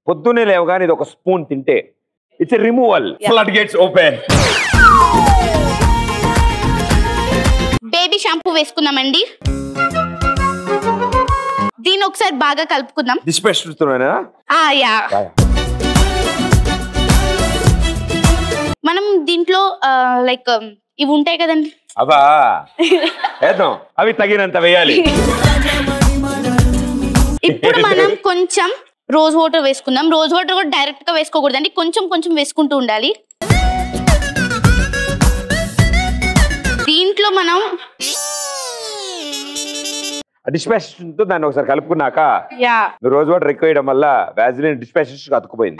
పొద్దునే లేవగానే ఇది ఒక స్పూన్ తింటే it's a removal. Flood gates open. Baby shampoo వేసుకున్నామండి. దీన్ని ఒకసారి బాగా కలుపుకుందాం. మనం దీంట్లో లైక్ ఇవి ఉంటాయి కదండి, అవి తగినంత వేయాలి. ఇప్పుడు మనం కొంచెం రోజ్ వాటర్ వేసుకుందాం. రోజ్ వాటర్ కూడా డైరెక్ట్ గా వేసుకోకూడదండి, కొంచెం కొంచెం వేసుకుంటూ ఉండాలి. దీంట్లో మనం డిస్పాషన్ తో దాన్ని ఒకసారి కలుపుకున్నాక రోజ్ వాటర్ ఎక్కువ వేయడం వల్ల వాజలిన్ డిస్పాషన్ అతుకుపోయింది.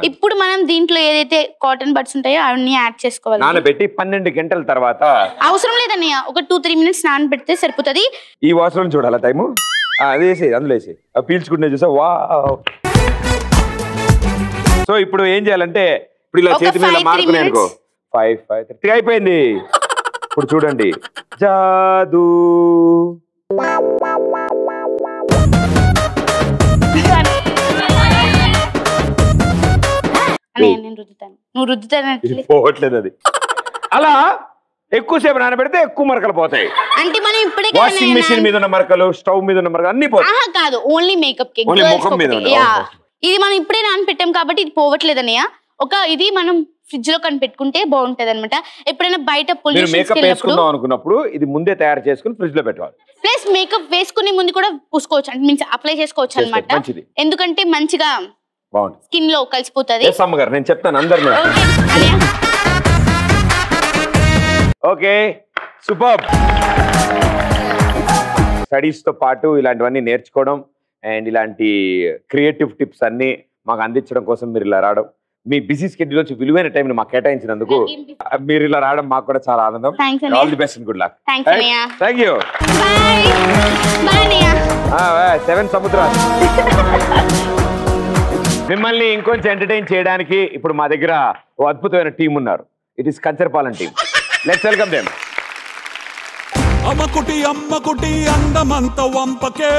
ఇప్పుడు మనం దీంట్లో ఏదైతే కాటన్ బడ్స్ ఉంటాయో అవన్నీ యాడ్ చేసుకోవాలి. నానబెట్టి 12 గంటల తర్వాత అవసరం లేదన్నయ్య, ఒక 2-3 మినిట్స్ నానబెడితే సరిపోతుంది. ఈ వాసన చూడాలా టైము? అది వేసి అందులో వేసి పీల్చుకుంటే చూసా. వా. సో ఇప్పుడు ఏం చేయాలంటే ఇప్పుడు ఇలా చేతి మీద మార్కునే అనుకో. 5, 5, 3 అయిపోయింది. ఇప్పుడు చూడండి, జాదు. నువ్వు రుద్దుతాను పోవట్లేదు అది. అలా ఎక్కువసేపు నానబెడితే ఎక్కువ మరకలు పోతాయి. అంటే మనం ఇప్పుడే వాషింగ్ మెషిన్ మీద ఉన్న మరకలు, స్టవ్ మీద ఉన్న మరకలు అన్ని పోతాయి. కాదు, ఓన్లీ మేకప్ కి. ఇది మనం ఇప్పుడే నానబెట్టాం కాబట్టి ఇది పోవట్లేదు అన్నయ్య. ఇది మనం ఫ్రిడ్జ్ లో కనిపెట్టుకుంటే బాగుంటది అనమాట. ఎప్పుడైనా బయట మేకప్ వేసుకుందాం అనుకున్నప్పుడు ఇది ముందే తయారు చేసుకుని ఫ్రిడ్జ్ లో పెట్టాలి. ప్లస్ మేకప్ వేసుకునే ముందు కూడా పూసుకోవచ్చు, అంటే మీన్స్ అప్లై చేసుకోవచ్చు అనమాట. ఎందుకంటే మంచిగా స్కిన్ లో కలిసిపోతుంది. నేను చెప్తాను అందరినీ. Okay, super. స్టడీస్ తో పాటు ఇలాంటివన్నీ నేర్చుకోవడం అండ్ ఇలాంటి క్రియేటివ్ టిప్స్ అన్ని మాకు అందించడం కోసం మీరు ఇలా రావడం, మీ బిజీ స్కెడ్యూల్ వచ్చి విలువైన టైం మాకు కేటాయించినందుకు మీరు ఇలా రావడం మాకు కూడా చాలా ఆనందం. All the best and good luck. Thank you. 7 సముద్రాలు. మిమ్మల్ని ఇంకొంచెం ఎంటర్టైన్ చేయడానికి ఇప్పుడు మా దగ్గర ఓ అద్భుతమైన టీం ఉన్నారు. It is Kancharapalem team. Let's welcome them. అమ్మకుటి అందమంత వంపకే,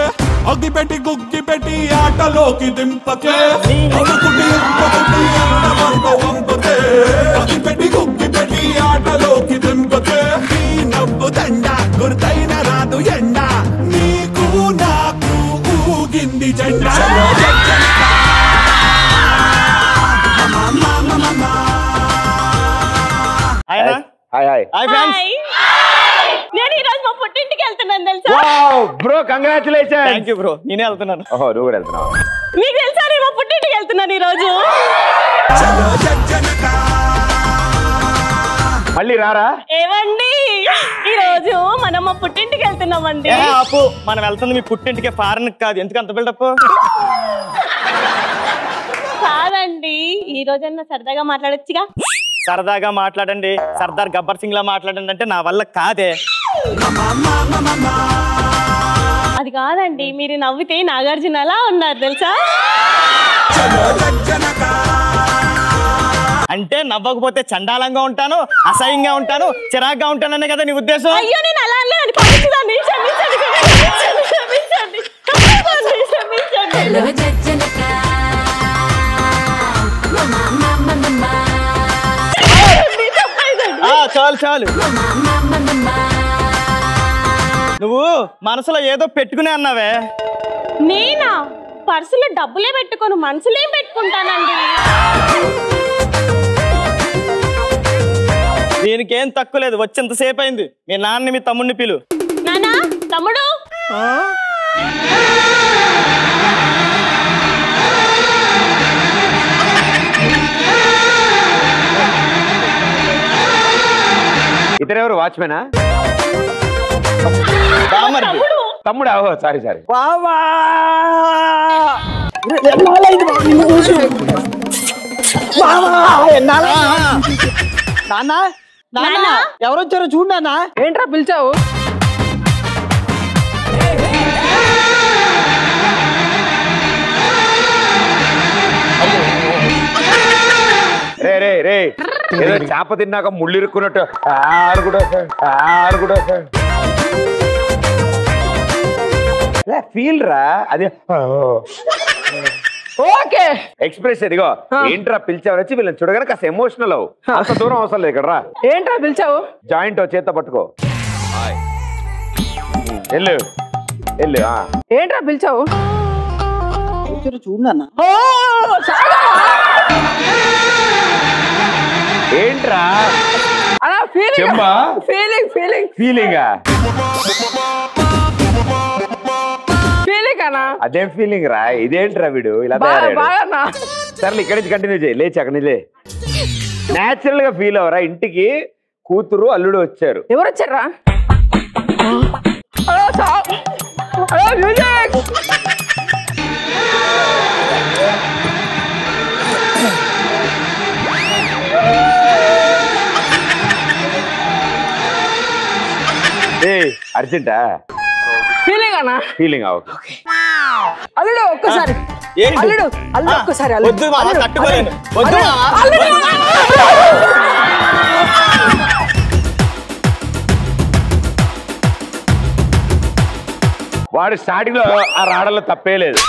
అగ్గిపెట్టి గుగ్గిపెట్టి ఆటలోకి దింపకే. అమ్మకుటి అందమంత వంపకే, అగ్గిపెట్టి గుగ్గిపెట్టి ఆటలోకి దింపకే. నీ నవ్వు దండ గుర్తైన రాదు ఎండ, నీకు నాకు ఊగింది జెండా. నేను ఈ రోజు మా పుట్టింటికి వెళ్తున్నాను తెలుసా? Wow bro, congratulations. Thank you bro. నేనే వెళ్తున్నాను. ఓహో, నువ్వు కూడా వెళ్తున్నావా? మీకు తెలుసా నేను మా పుట్టింటికి వెళ్తున్నాను ఈ రోజు. మళ్ళీ రారా? ఏవండి, ఈ రోజు మనం మా పుట్టింటికి వెళ్తున్నామండి. ఆపు, మనం వెళ్తుంది మీ పుట్టింటికి, ఫారెన్ కాదు. ఎందుకు అంత బిల్డప్? కాదండి, ఈ రోజన్నా సరదాగా మాట్లాడొచ్చుగా. సరదాగా మాట్లాడండి, సర్దార్ గబ్బర్ సింగ్ లా మాట్లాడండి అంటే నా వల్ల కాదే. అది కాదండి, మీరు నవ్వితే నాగార్జునలా ఉన్నారు తెలుసా? అంటే నవ్వకపోతే చండాలంగా ఉంటాను, అసహ్యంగా ఉంటాను, చిరాగ్గా ఉంటాననే కదా నీ ఉద్దేశం? అయ్యో నేను అలా అనలేదని పవిత్రదాన్ని క్షమించండి క్షమించండి చాలు చాలు, నువ్వు మనసులో ఏదో పెట్టుకునే అన్నావే. నేనా? పర్సులో డబ్బులే పెట్టుకోను, మనసులో ఏం పెట్టుకుంటానండి. దీనికేం తక్కువ లేదు, వచ్చేంతసేపు అయింది. మీ నాన్నని మీ తమ్ముడిని పిలు. నానా, తమ్ముడు. ఇతరెవరు? వాచ్మెనా? తమ్ముడు? Sorry sorry. ఎవరు వచ్చారో చూడు నాన్న. ఏంట్రా పిలిచావు? రే రే రే, ఏదో చేప తిన్నాక ముళ్ళు ఇరుక్కున్నట్టు ఆడుకుంటా ఫీల్ రా అది. ఓకే ఎక్స్ప్రెషన్ ఇగో. ఏంట్రా పిలిచావు వచ్చి వీళ్ళని చూడగానే కాస్త ఎమోషనల్ అవు. అంత దూరం అవసరం లేదు. ఇక్కడ రా. ఏంట్రా పిలిచావు? జాయింట్ చేత పట్టుకో. వెళ్ళు వెళ్ళు. ఏంట్రా పిలిచావు? చూడు ఏంట్రా అదేం ఫీలింగ్ రా? ఇదేంట్రా వీడు ఇలా తయారయ్యాడు? సరే ఇక్కడి నుంచి కంటిన్యూ చేయి. లేచి అక్కడి నుంచి నేచురల్ గా ఫీల్ అవరా. ఇంటికి కూతురు అల్లుడు వచ్చారు. ఎవరు వచ్చారా? అర్జెంటా? ఫీలింగ్ అవు. అల్లుడు ఒక్కసారి. అల్లుడు ఒక్కసారి. వాడు స్టార్టింగ్ లో ఆ రాడల్లో తప్పే లేదు.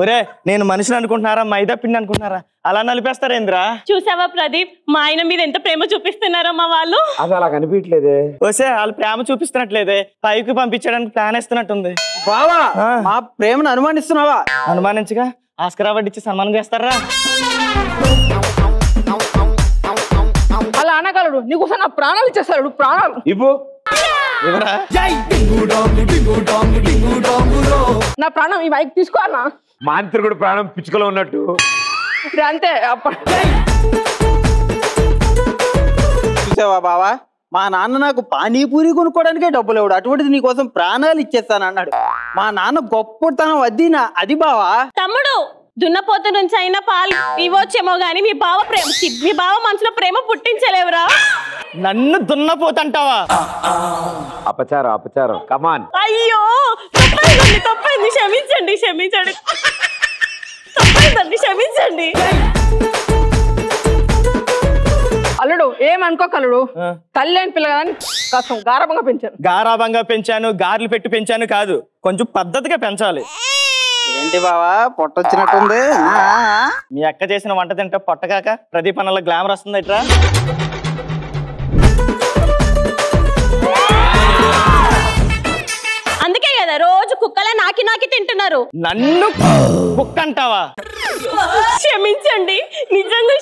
ఒరే, నేను మనిషిని అనుకుంటున్నారా మైదా పిండి అనుకుంటున్నారా? అలా నలిపేస్తారేంద్రా? చూసావా ప్రదీప్, మా ఆయన మీద ఎంత ప్రేమ చూపిస్తున్నారో మా వాళ్ళు. అది అలా కనిపించలేదే. వస్తే వాళ్ళు ప్రేమ చూపిస్తున్నట్లేదే, పైకి పంపించడానికి ప్లాన్ వేస్తున్నట్టుంది. బావా, మా ప్రేమను అనుమానిస్తున్నావా? అనుమానించగా ఆస్కర్ అవార్డు ఇచ్చి సన్మానం చేస్తారా? అలా అనగలడు. నీకోసం నా ప్రాణాలు ఇచ్చేస్తాడు. ప్రాణాలు ఇవ్వు. నా ప్రాణం ఈ మైక్ తీసుకో అన్న. మాంత్రికుడు ప్రాణం పిచ్చుకలో ఉన్నట్టు అంతే. చూసావా బావా, మా నాన్న నాకు పానీపూరి కొనుక్కోవడానికే డబ్బులు ఇవ్వడు, అటువంటిది నీకోసం ప్రాణాలు ఇచ్చేస్తాను అన్నాడు. మా నాన్న గొప్పతనం అది బావా. తమ్ముడు, దున్నపోత నుంచి అయినా పాలు ఇవ్వచ్చేమో గానీ మీ బావ మనసులో ప్రేమ పుట్టించలేవురా. నన్ను దున్నపోతంటావా? అపచారం అపచారం. కమాన్. అయ్యో తప్పైంది, క్షమించండి క్షమించండి. అల్లుడు ఏమనుకోకలుడు, తల్లి అని పిల్లగాని కాస్త గారాబంగా పెంచాను. గారెలు పెట్టి పెంచాను కాదు, కొంచెం పద్ధతిగా పెంచాలి. ఏంటి బావా పొట్టొచ్చినట్టుంది? మీ అక్క చేసిన వంట తింటే పొట్టకాక ప్రదీప్ అన్నలో గ్లామర్ వస్తుంది ఇట్రా. అందుకే కదా రోజు కుక్కలే నాకి తింటున్నారు. నన్ను కుక్క అంటావా? క్షమించండి, నిజంగా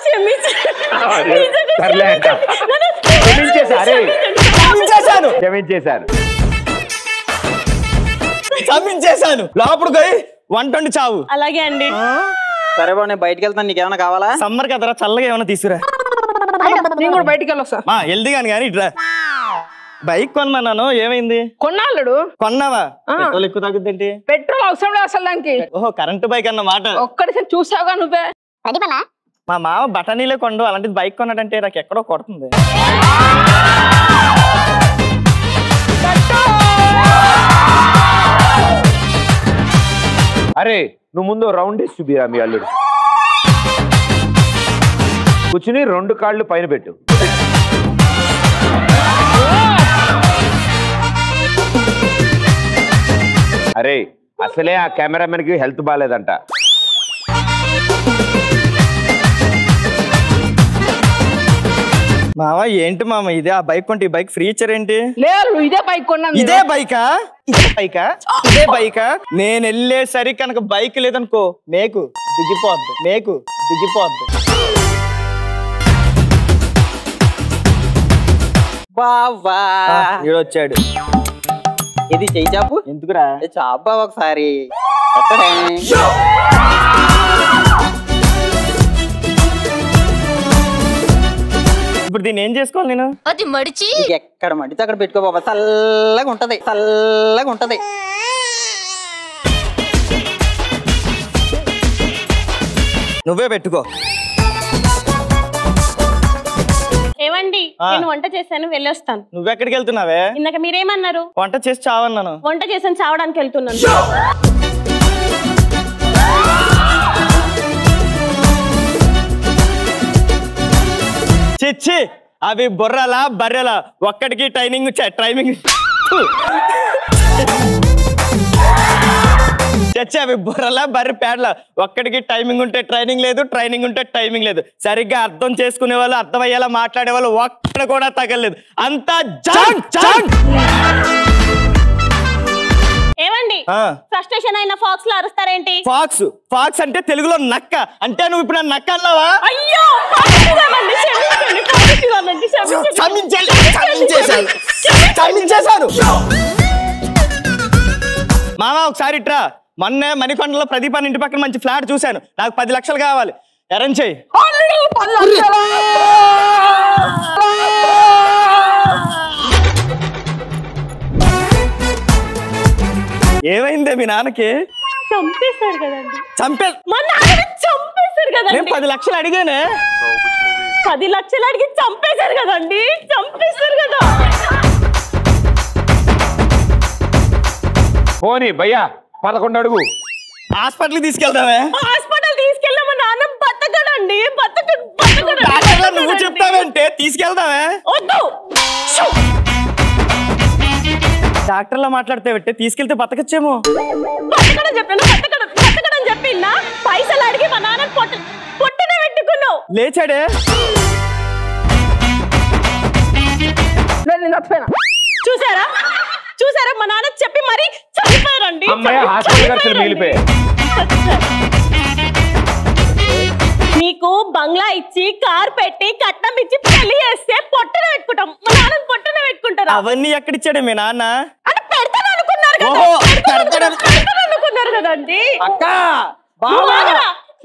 క్షమించేశాను. లోపలికి పోయి వంట వండి చావు. అలాగే అండి. సరే బావ, నేను బయటకు వెళ్తాను. నీకేమైనా కావాలా? సమ్మర్ కదరా, చల్లగా ఏమైనా తీసుకురా. నేను కూడా బయటికి వెళ్ళొస్తా. హెల్దీ కానీ ఇట్రా. బైక్ కొన్నాను, ఏమైంది? కొన్నాడు. కొన్నావా? పెట్రోల్ ఎక్కువ తగ్గుద్దేంటి? పెట్రోల్ అవసరం లేదు అసలు దానికి. ఓహో, కరెంటు బైక్ అన్నమాట. ఒక్కడిసారి చూసావుగా నువ్వే. మా మామ బఠానీలే కొండు, అలాంటిది బైక్ కొన్నాడంటే నాకు ఎక్కడో కొడుతుంది. అరే నువ్వు ముందు రౌండ్ వేసి చూపిరా మీ అల్లుడు. కూర్చుని 2 కాళ్ళు పైన పెట్టు. అరే అసలే ఆ కెమెరామెన్ కి హెల్త్ బాగాలేదంట. మామ ఏంటి మామ ఇదే ఆ బైక్ కొంటే ఈ బైక్ ఫ్రీ ఇచ్చారేంటి? లేదు ఇదే బైక్ కొన్నాను. ఇదే బైకా? ఇదే బైకా? నేను వెళ్ళేసరికి కనుక బైక్ లేదనుకో మేకు దిగిపోద్ది. బావా ఈడొచ్చాడు. ఇది చెయ్యి చాపు. ఎందుకురా? చాపు బావ ఒకసారి. ఇప్పుడు దీన్ని ఏం చేసుకోవాలి నేను? అది మడిచి ఎక్కడ మడితే అక్కడ పెట్టుకో బాబా. చల్లగా ఉంటది. నువ్వే పెట్టుకో. ఏమండి నేను వంట చేశాను వెళ్ళొస్తాను. నువ్వెక్కడికి వెళ్తున్నావే? ఇందాక మీరేమన్నారు? వంట చేసి చావన్నాను. వంట చేసాను చావడానికి వెళ్తున్నాను. చిచ్చి అవి బొర్రలా బర్రెలా ఒక్కడికి ట్రైనింగ్ చచ్చి అవి బుర్రలా బర్రె పేడలా ఒక్కడికి టైమింగ్ ఉంటే ట్రైనింగ్ లేదు, ట్రైనింగ్ ఉంటే టైమింగ్ లేదు. సరిగ్గా అర్థం చేసుకునే వాళ్ళు అర్థమయ్యేలా మాట్లాడే వాళ్ళు ఒక్కడ కూడా తగలేదు. అంతా ఏమండి ఫ్రస్ట్రేషన్ అయిన ఫాక్స్ లో అరుస్తారేంటి? ఫాక్స్ అంటే తెలుగులో నక్క. అంటే నువ్వు ఇప్పుడు నక్క అన్నావా? అయ్యో మామ ఒకసారి ఇట్రా. మొన్నే మణికొండలో ప్రదీప్ అన్న ఇంటి పక్కన మంచి ఫ్లాట్ చూశాను. నాకు 10 లక్షలు కావాలి. అరేంజ్ చెయ్యి. ఏమైందే మీ నాన్నకి? చంపేశారు కదండి. చంపేశారు కదండి. నేను 10 లక్షలు అడిగానే. 10 లక్షలు అడిగి చంపేశారు కదండి. చంపేశారు కదా. పోనీ భయ్యా 11 అడుగు. హాస్పిటల్ తీసుకెళ్తావే? హాస్పిటల్ తీసుకెళ్ళా మా నాన్న బతకడండి. నువ్వు చెప్తావంటే తీసుకెళ్తావే? వద్దు. డాక్టర్లో మాట్లాడితే పెట్టే తీసుకెళ్తే బతకచ్చేమో. బతకడం చెప్పాను. బతకడం చెప్పిందా? పైసలు అడిగి మా నాన్న పొట్టనే పెట్టుకున్నావు. లేచాడే. చూసారా మా నాన్న చెప్పి మరి చనిపోయారండి. నీకు బంగ్లా ఇచ్చి కార్ పెట్టి కట్నం ఇచ్చి పెళ్లి చేస్తే పొట్టన పెట్టుకుంటాం. మా నాన్న పొట్టన పెట్టుకుంటారు. అవన్నీ ఎక్కడిచ్చాడు మీ నాన్న? అంటే పెడతాను అనుకున్నారు కదండి. అక్క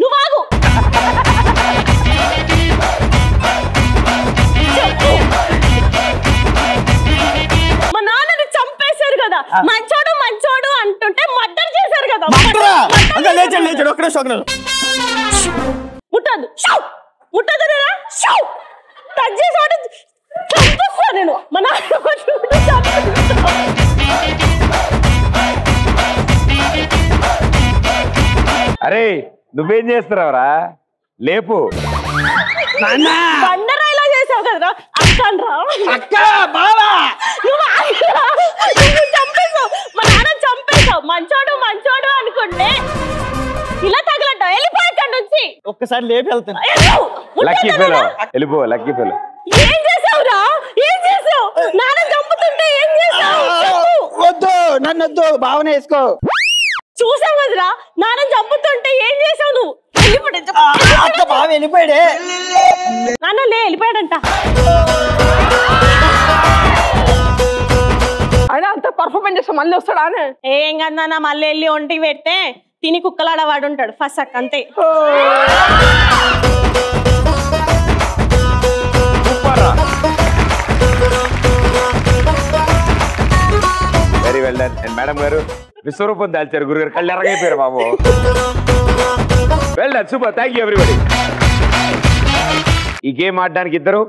నువ్వు ఆగు. మా నాన్నని చంపేశారు కదా. మంచోడు అంటుంటే మర్డర్ చేశారు కదా. లేచాడు ఒక్కడే ముట్టదు టచ్ చేసాడు చంపేస్తా నేను. మా నాన్న అరే నువ్వేం చేస్తున్నావురా? లేపు. బండరా ఇలా చేసావు కదరా. అక్క బావా నువ్వు చంపేశావు. మా నాన్న చంపేశావు. మంచోడు అనుకుంటే ఇలా తగలడ్డా. వెళ్ళిపోయి అక్కడి నుంచి. ఒక్కసారి లేపి వెళ్తాను. లక్కీ ఫెలో వెళ్ళిపో. Lucky fellow. ఏం చేసావురా? ఏం చేసావు? నాన్న చంపుతుంటే ఏం చేసావు? వద్దు నన్నొద్దు. భావన వేసుకో. చూసావు కదరా నాన్న చంపుతుంటే ఏం చేసావు నువ్వు? బావ వెళ్ళిపోయాడే. నాన్న వెళ్ళిపోయాడంట. అయినా అంత పర్ఫార్మెన్స్ చేస్తా మళ్ళీ వస్తాడా? ఏం కదన్నా మళ్ళీ వెళ్ళి ఒంటికి పెడితే తిని కుక్కలాడవాడు ఉంటాడు. ఫస్ట్ అంతే. Very well done. And madam గారు విశ్వరూపం దాల్చారు. గురుగారు కళ్ళు ఎరగైపోయారు బాబు. Well done. Super. Thank you everybody. ఈ గేమ్ ఆడడానికి ఇద్దరు.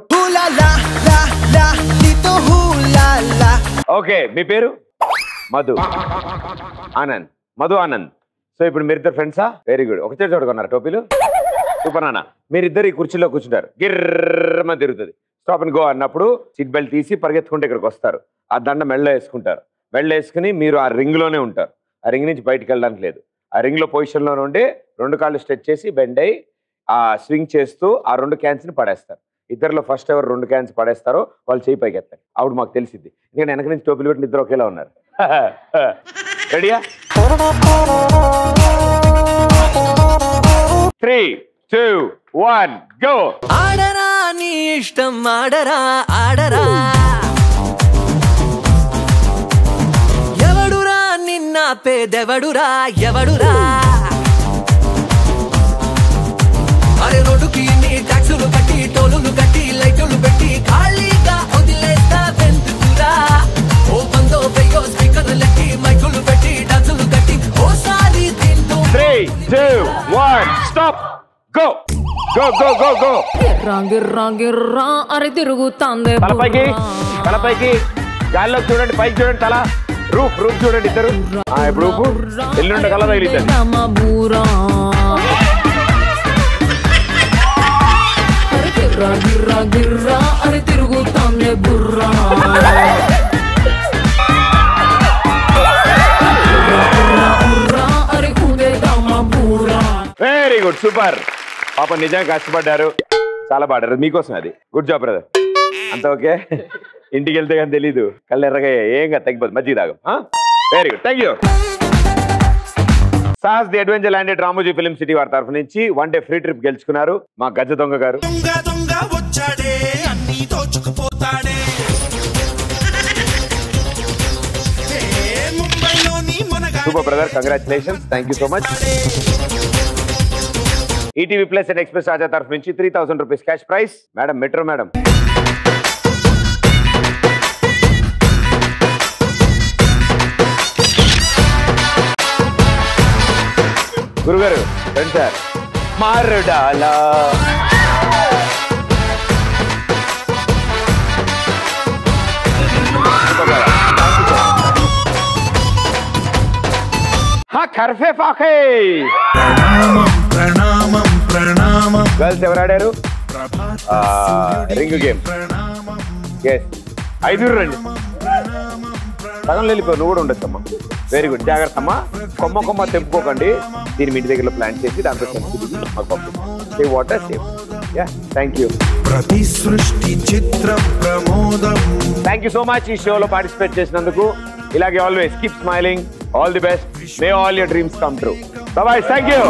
ఓకే మీ పేరు? మధు ఆనంద్. సో ఇప్పుడు మీరిద్దరు ఫ్రెండ్సా? Very good. ఒకటే చోట కొన్నారు టోపీలు? సూపర్ నాన్న. మీరిద్దరు ఈ కుర్చీలో కూర్చుంటారు, గిర్రమ తిరుగుతుంది. స్టాప్ అండ్ గో అన్నప్పుడు సీట్ బెల్ట్ తీసి పరిగెత్తుకుంటే ఇక్కడికి వస్తారు. ఆ దండ మెళ్ళ వేసుకుంటారు. మెళ్ళ వేసుకుని మీరు ఆ రింగ్లోనే ఉంటారు. ఆ రింగ్ నుంచి బయటకు వెళ్ళడానికి లేదు. ఆ రింగ్లో పొజిషన్లో ఉండి 2 కాళ్ళు స్ట్రెచ్ చేసి బెండ్ అయ్యి ఆ స్వింగ్ చేస్తూ ఆ 2 క్యాన్స్ని పడేస్తారు. ఇద్దరిలో ఫస్ట్ ఎవరు 2 క్యాన్స్ పడేస్తారో వాళ్ళు చేయి పైకి ఎత్తారు. అప్పుడు మాకు తెలిసింది, ఎందుకంటే వెనక నుంచి టోపీలు పెట్టి ఇద్దరు ఒకేలా ఉన్నారు. రెడీయా? 3, 2, 1 గో. ఆడరా నీ ఇష్టం ఆడరా ఆడరా, ఎవడురా నిన్న పేదెవడురా ఎవడురా, అరే రోడ్డుకి నీ ట్యాక్సులు కట్టి టోలులు కట్టి లైటులు పెట్టి ఖాళీగా వదిలేస్తా వెందుకురా, ఓ బందో పెయ్యో స్పీకర్లు లెట్టి మైకులు పెట్టి డాన్సులు కట్టి ఓసారి తింటూ 3, 2, 1 stop go go go go go. గిర్రా అరే తిరుగుతాందే తలపైకి తలపైకి గాల్లోకి చూడండి, పైకి చూడండి, తల రూఫ్ రూఫ్ చూడండి ఇద్దరు. ఇప్పుడు రూపు ఎల్లుండి కల తగిలిద్దండి. గిర్రా గిర్రా అరే తిరుగుతాందే బుర్రా, అరే కుదేదామా బుర్రా. Very good, super. పాప నిజంగా కష్టపడ్డారు, చాలా పాడారు. మీకోసం అది. Good job brother. అంత ఓకే. ఇంటికి వెళ్తే కానీ తెలీదు, కళ్ళు ఎర్రగా ఏంగా తగ్గిపోతుంది. మజ్జిగ తాగం. Very good, thank you. Sahas the adventure landed Ramoji Film City వారి తరఫు నుంచి 1 డే ఫ్రీ ట్రిప్ గెలుచుకున్నారు మా గజ దొంగ గారు. Super brother, congratulations, thank you so much. ETV plus and express Raja తరఫు నుంచి 3000 rupees cash prize. Madam metro madam. గురుగారు రండి సార్. మారుడాలా కర్ఫే ఫాకే. ప్రణామం ప్రణామం. గర్ల్స్ ఎవరు ఆడారు? Ring game. ఎస్, 5 రండి. సగం వెళ్ళిపో, నువ్వు కూడా ఉండొచ్చమ్మా. వెరీ గుడ్, జాగ్రత్త అమ్మా. కొమ్మ కొమ్మ తెంపుకోకండి. దీని మీ ఇంటి దగ్గర ప్లాన్ చేసి దాంట్లో సెన్సిటివిటీ మాకు పంపిస్తాం. Save water save. Yeah, thank you. ప్రతి సృష్టి చిత్ర ప్రమోదం. థ్యాంక్ యూ సో మచ్ ఈ షోలో పార్టిసిపేట్ చేసినందుకు. ఇలాగే always keep smiling. All the best. May all your dreams come true. By by, thank you.